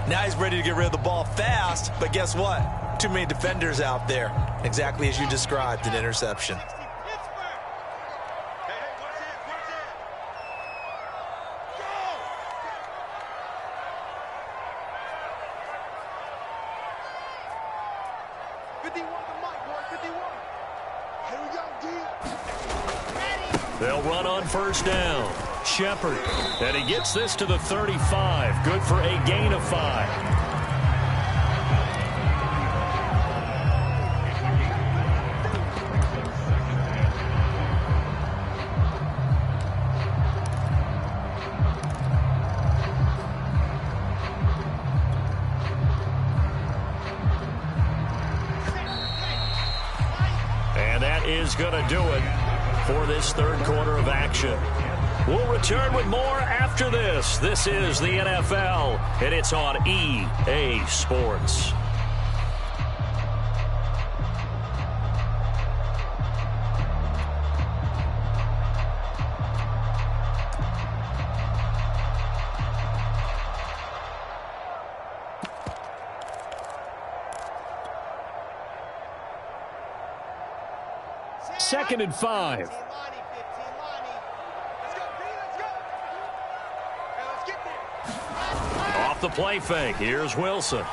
Now he's ready to get rid of the ball fast, but guess what? Too many defenders out there. Exactly as you described, an interception. They'll run on first down. Shepard, and he gets this to the 35. Good for a gain of 5. And that is going to do it for this third quarter of action. We'll return with more after this. This is the NFL, and it's on EA Sports. Second and 5. Off the play fake. Here's Wilson.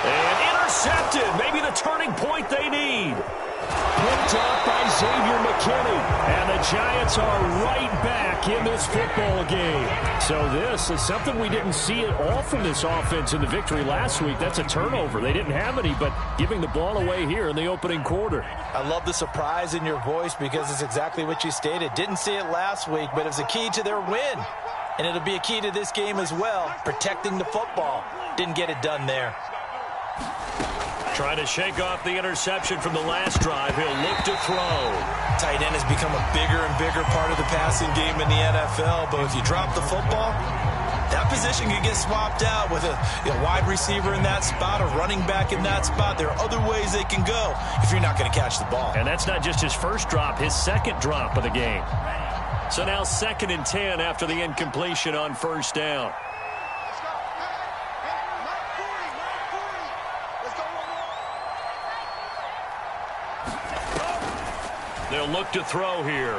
And intercepted. Maybe the turning point they need. Picked up by Xavier McKinney. And the Giants are right back in this football game. So this is something we didn't see at all from this offense in the victory last week. That's a turnover. They didn't have any, but giving the ball away here in the opening quarter. I love the surprise in your voice because it's exactly what you stated. Didn't see it last week, but it was a key to their win. And it'll be a key to this game as well, protecting the football. Didn't get it done there. Trying to shake off the interception from the last drive. He'll look to throw. Tight end has become a bigger and bigger part of the passing game in the NFL, but if you drop the football, that position can get swapped out with a wide receiver in that spot, a running back in that spot. There are other ways they can go if you're not going to catch the ball. And that's not just his first drop, his second drop of the game. So now 2nd and 10 after the incompletion on first down. They'll look to throw here.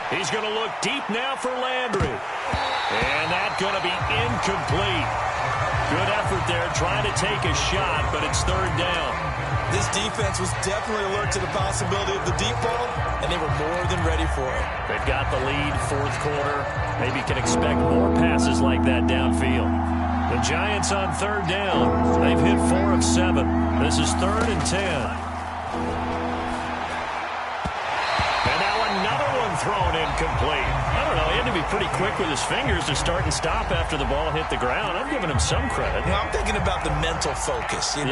He's going to look deep now for Landry. And that's going to be incomplete. Good effort there trying to take a shot, but it's third down. This defense was definitely alert to the possibility of the deep ball, and they were more than ready for it. They've got the lead, fourth quarter. Maybe can expect more passes like that downfield. The Giants on third down. They've hit 4 of 7. This is 3rd and 10. Thrown incomplete. I don't know. He had to be pretty quick with his fingers to start and stop after the ball hit the ground. I'm giving him some credit. Well, I'm thinking about the mental focus. The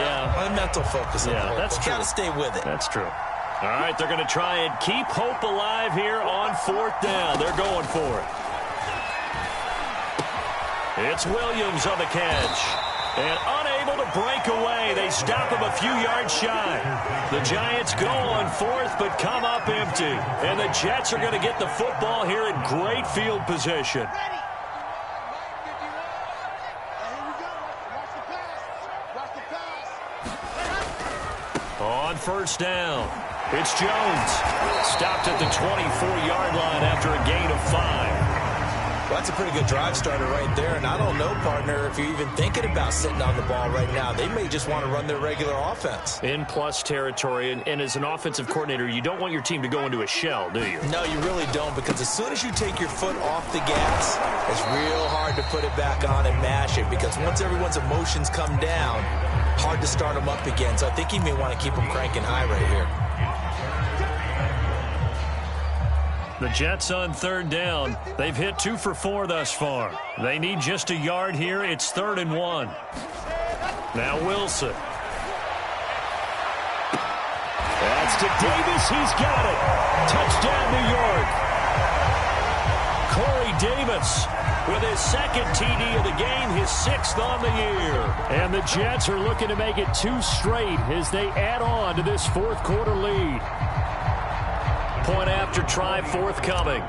mental focus. Yeah, that's true. Got to stay with it. That's true. All right, they're going to try and keep hope alive here on 4th down. They're going for it. It's Williams on the catch. And unable to break away. They stop him a few yards shy. The Giants go on 4th, but come up empty. And the Jets are going to get the football here in great field position. On first down, it's Jones. Stopped at the 24-yard line after a gain of 5. Well, that's a pretty good drive starter right there. And I don't know, partner, if you're even thinking about sitting on the ball right now. They may just want to run their regular offense. In plus territory. And as an offensive coordinator, you don't want your team to go into a shell, do you? No, you really don't. Because as soon as you take your foot off the gas, it's real hard to put it back on and mash it. Because once everyone's emotions come down, hard to start them up again. So I think he may want to keep them cranking high right here. The Jets on third down. They've hit 2 for 4 thus far. They need just a yard here. It's 3rd and 1. Now Wilson. That's to Davis. He's got it. Touchdown, New York. Corey Davis with his 2nd TD of the game, his 6th on the year. And the Jets are looking to make it 2 straight as they add on to this 4th quarter lead. Point after try forthcoming.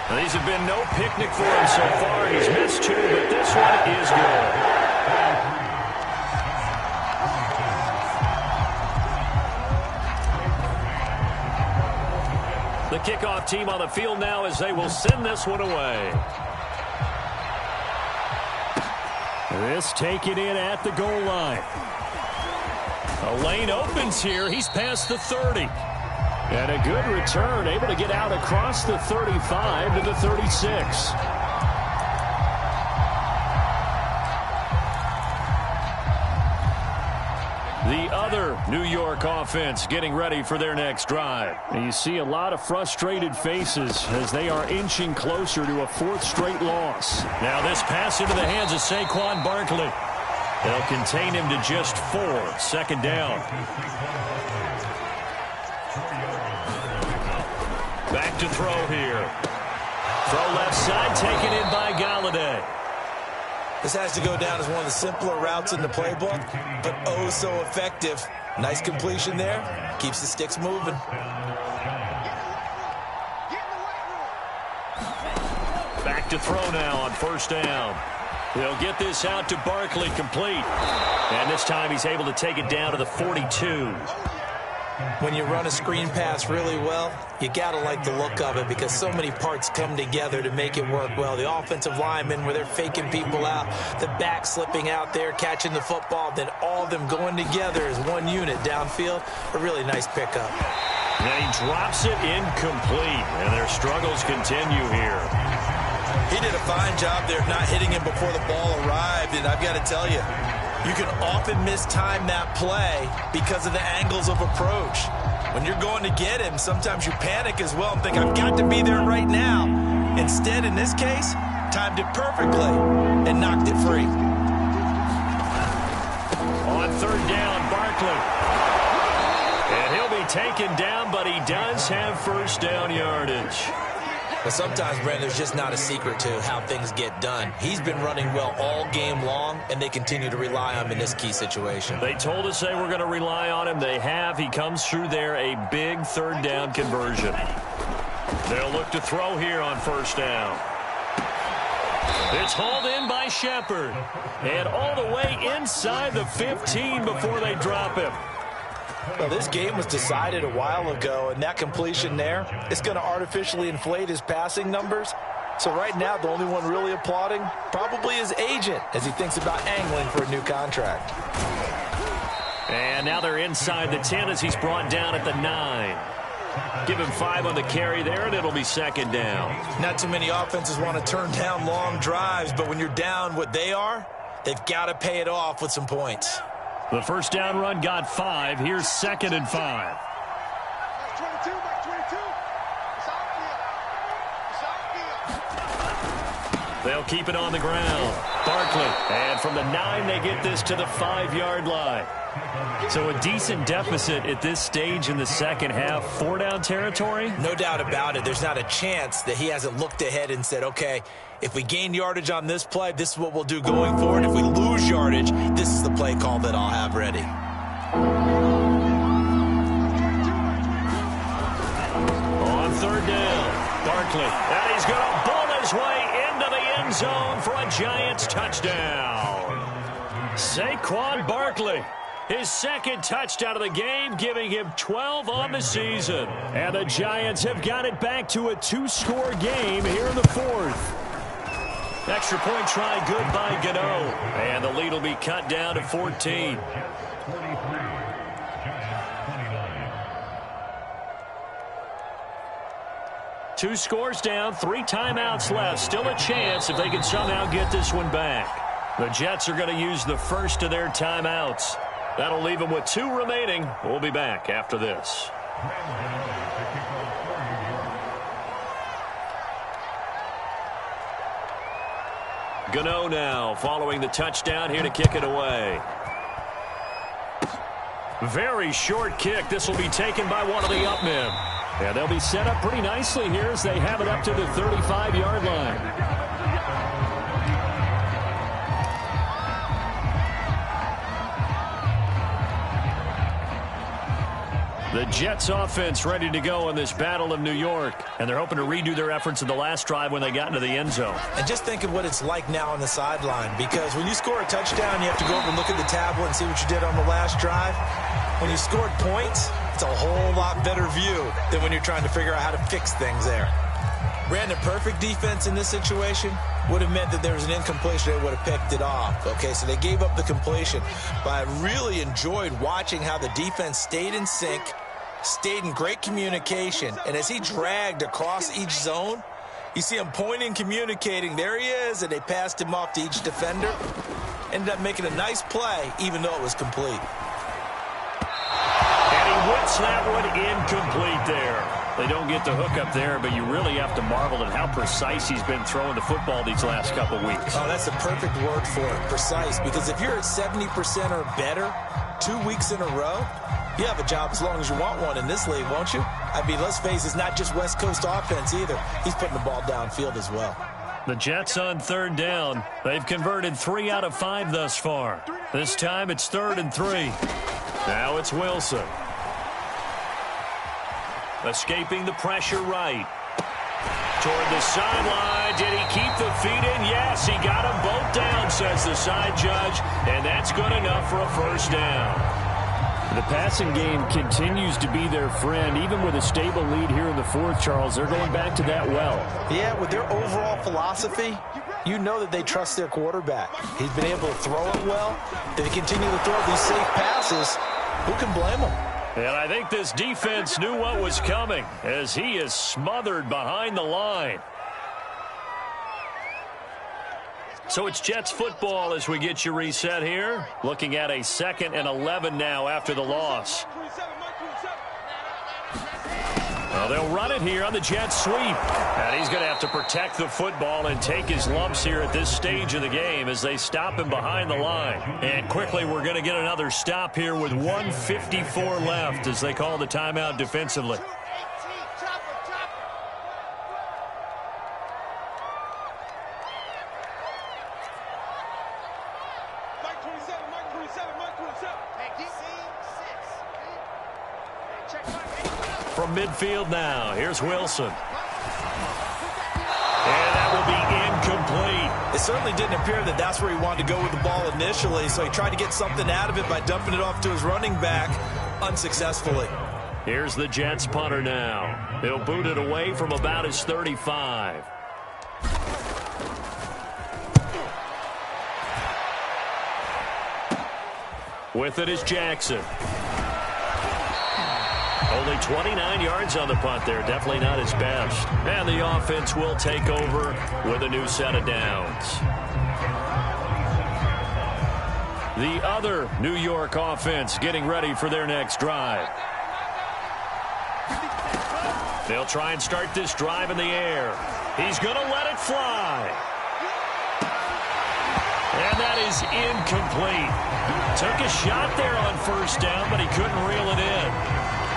These have been no picnic for him so far. He's missed 2, but this one is good. The kickoff team on the field now as they will send this one away. This taken in at the goal line. A lane opens here. He's past the 30. And a good return, able to get out across the 35 to the 36. The other New York offense getting ready for their next drive. And you see a lot of frustrated faces as they are inching closer to a 4th straight loss. Now this pass into the hands of Saquon Barkley. They'll contain him to just 4. 2nd down. Back to throw here. Throw left side, taken in by Galladay. This has to go down as one of the simpler routes in the playbook, but oh so effective. Nice completion there. Keeps the sticks moving. Back to throw now on 1st down. He'll get this out to Barkley, complete. And this time he's able to take it down to the 42. When you run a screen pass really well, you got to like the look of it because so many parts come together to make it work well. The offensive linemen, where they're faking people out, the back slipping out there, catching the football, then all of them going together as one unit downfield. A really nice pickup. And he drops it incomplete, and their struggles continue here. He did a fine job there of not hitting him before the ball arrived, and I've got to tell you, you can often mistime that play because of the angles of approach. When you're going to get him, sometimes you panic as well and think, I've got to be there right now. Instead, in this case, timed it perfectly and knocked it free. On 3rd down, Barkley. And he'll be taken down, but he does have 1st down yardage. But sometimes, Brandon, there's just not a secret to how things get done. He's been running well all game long, and they continue to rely on him in this key situation. They told us they were going to rely on him. They have. He comes through there, a big 3rd down conversion. They'll look to throw here on 1st down. It's hauled in by Shepard. And all the way inside the 15 before they drop him. Well, this game was decided a while ago, and that completion there is going to artificially inflate his passing numbers. So right now, the only one really applauding probably his agent as he thinks about angling for a new contract. And now they're inside the 10 as he's brought down at the 9. Give him 5 on the carry there, and it'll be 2nd down. Not too many offenses want to turn down long drives, but when you're down what they are, they've got to pay it off with some points. The 1st down run got 5. Here's 2nd and 5. They'll keep it on the ground. Barkley. And from the 9, they get this to the 5-yard line. So a decent deficit at this stage in the 2nd half. 4-down territory? No doubt about it. There's not a chance that he hasn't looked ahead and said, okay, if we gain yardage on this play, this is what we'll do going forward. If we lose yardage, this is the play call that I'll have ready. On 3rd down, Barkley. And he's going to bull his way into the end zone for a Giants touchdown. Saquon Barkley. His 2nd touchdown of the game, giving him 12 on the season. And the Giants have got it back to a 2-score game here in the 4th. Extra point try good by Gano. And the lead will be cut down to 14. Two scores down, 3 timeouts left. Still a chance if they can somehow get this one back. The Jets are going to use the first of their timeouts. That'll leave them with 2 remaining. We'll be back after this. Gano now following the touchdown here to kick it away. Very short kick. This will be taken by one of the up men. And they'll be set up pretty nicely here as they have it up to the 35-yard line. The Jets offense ready to go in this Battle of New York, and they're hoping to redo their efforts in the last drive when they got into the end zone. And just think of what it's like now on the sideline, because when you score a touchdown, you have to go over and look at the tablet and see what you did on the last drive. When you scored points, it's a whole lot better view than when you're trying to figure out how to fix things there. Brandon, perfect defense in this situation would have meant that there was an incompletion. They would have picked it off. Okay, so they gave up the completion. But I really enjoyed watching how the defense stayed in sync, stayed in great communication. And as he dragged across each zone, you see him pointing, communicating. There he is, and they passed him off to each defender. Ended up making a nice play, even though it was complete. And he whips that one incomplete there. They don't get the hook up there, but you really have to marvel at how precise he's been throwing the football these last couple weeks. Oh, that's the perfect word for it, precise, because if you're at 70% or better 2 weeks in a row, you have a job as long as you want one in this league, won't you? I mean, let's face it, it's not just West Coast offense either. He's putting the ball downfield as well. The Jets on third down. They've converted 3 out of 5 thus far. This time it's 3rd and 3. Now it's Wilson. Escaping the pressure right. Toward the sideline. Did he keep the feet in? Yes, he got them both down, says the side judge. And that's good enough for a first down. The passing game continues to be their friend. Even with a stable lead here in the fourth, Charles, they're going back to that well. Yeah, with their overall philosophy, you know that they trust their quarterback. He's been able to throw it well. If they continue to throw these safe passes, who can blame them? And I think this defense knew what was coming as he is smothered behind the line. So it's Jets football as we get you reset here. Looking at a 2nd and 11 now after the loss. Well, they'll run it here on the Jets sweep. And he's going to have to protect the football and take his lumps here at this stage of the game as they stop him behind the line. And quickly, we're going to get another stop here with 1:54 left as they call the timeout defensively. From midfield now, here's Wilson. And that will be incomplete. It certainly didn't appear that that's where he wanted to go with the ball initially, so he tried to get something out of it by dumping it off to his running back unsuccessfully. Here's the Jets punter now. He'll boot it away from about his 35. With it is Jackson. Only 29 yards on the punt there. Definitely not his best. And the offense will take over with a new set of downs. The other New York offense getting ready for their next drive. They'll try and start this drive in the air. He's going to let it fly. And that is incomplete. Took a shot there on first down, but he couldn't reel it in.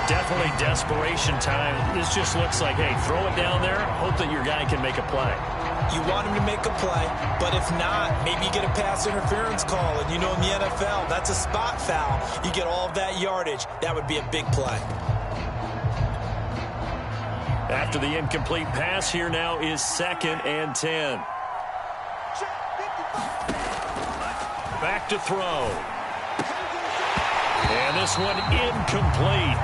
Definitely desperation time. This just looks like, hey, throw it down there, hope that your guy can make a play. You want him to make a play, but if not, maybe you get a pass interference call. And you know in the NFL, that's a spot foul. You get all of that yardage. That would be a big play. After the incomplete pass, here now is 2nd and 10. Back to throw. And this one incomplete.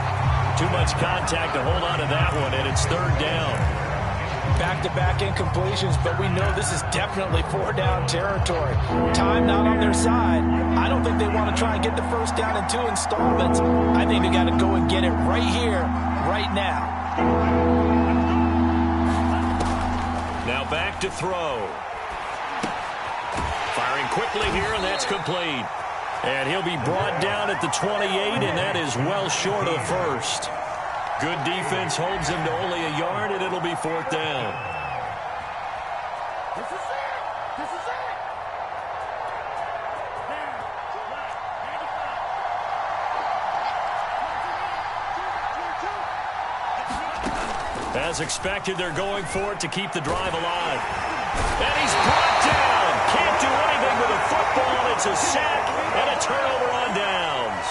Too much contact to hold on to that one, and it's 3rd down. Back-to-back incompletions, but we know this is definitely 4-down territory. Time not on their side. I don't think they want to try and get the first down in 2 installments. I think they got to go and get it right here, right now. Now back to throw. Firing quickly here, and that's complete. And he'll be brought down at the 28, and that is well short of the first. Good defense holds him to only a yard, and it'll be 4th down. This is it. This is it. As expected, they're going for it to keep the drive alive. And he's brought down. Can't do anything with a football. It's a sack and a turnover on downs.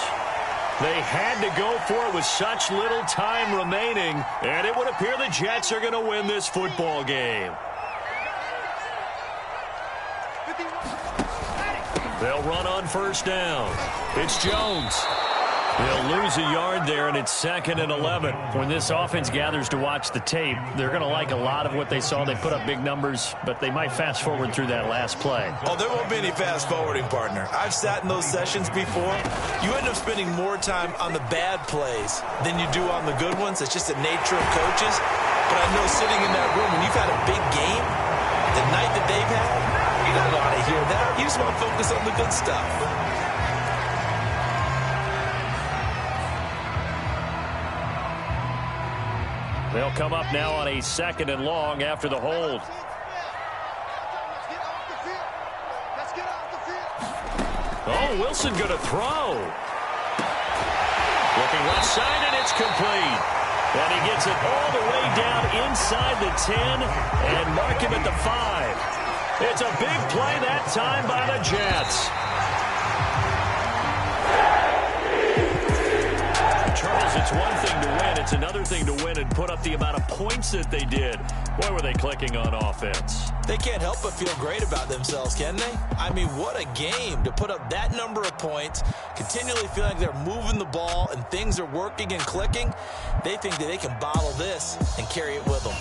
They had to go for it with such little time remaining, and it would appear the Jets are going to win this football game. They'll run on first down. It's Jones. They'll lose a yard there, and it's 2nd and 11. When this offense gathers to watch the tape, they're going to like a lot of what they saw. They put up big numbers, but they might fast forward through that last play. Oh, there won't be any fast forwarding, partner. I've sat in those sessions before. You end up spending more time on the bad plays than you do on the good ones. It's just the nature of coaches. But I know sitting in that room, when you've had a big game, the night that they've had, you don't want to hear that. You just want to focus on the good stuff. They'll come up now on a 2nd and long after the hold. Oh, Wilson going to throw. Looking left side, and it's complete. And he gets it all the way down inside the 10 and mark him at the 5. It's a big play that time by the Jets. Charles, it's one thing to win. It's another thing to win and put up the amount of points that they did. Boy, were they clicking on offense. They can't help but feel great about themselves, can they? I mean, what a game to put up that number of points, continually feeling like they're moving the ball and things are working and clicking. They think that they can bottle this and carry it with them.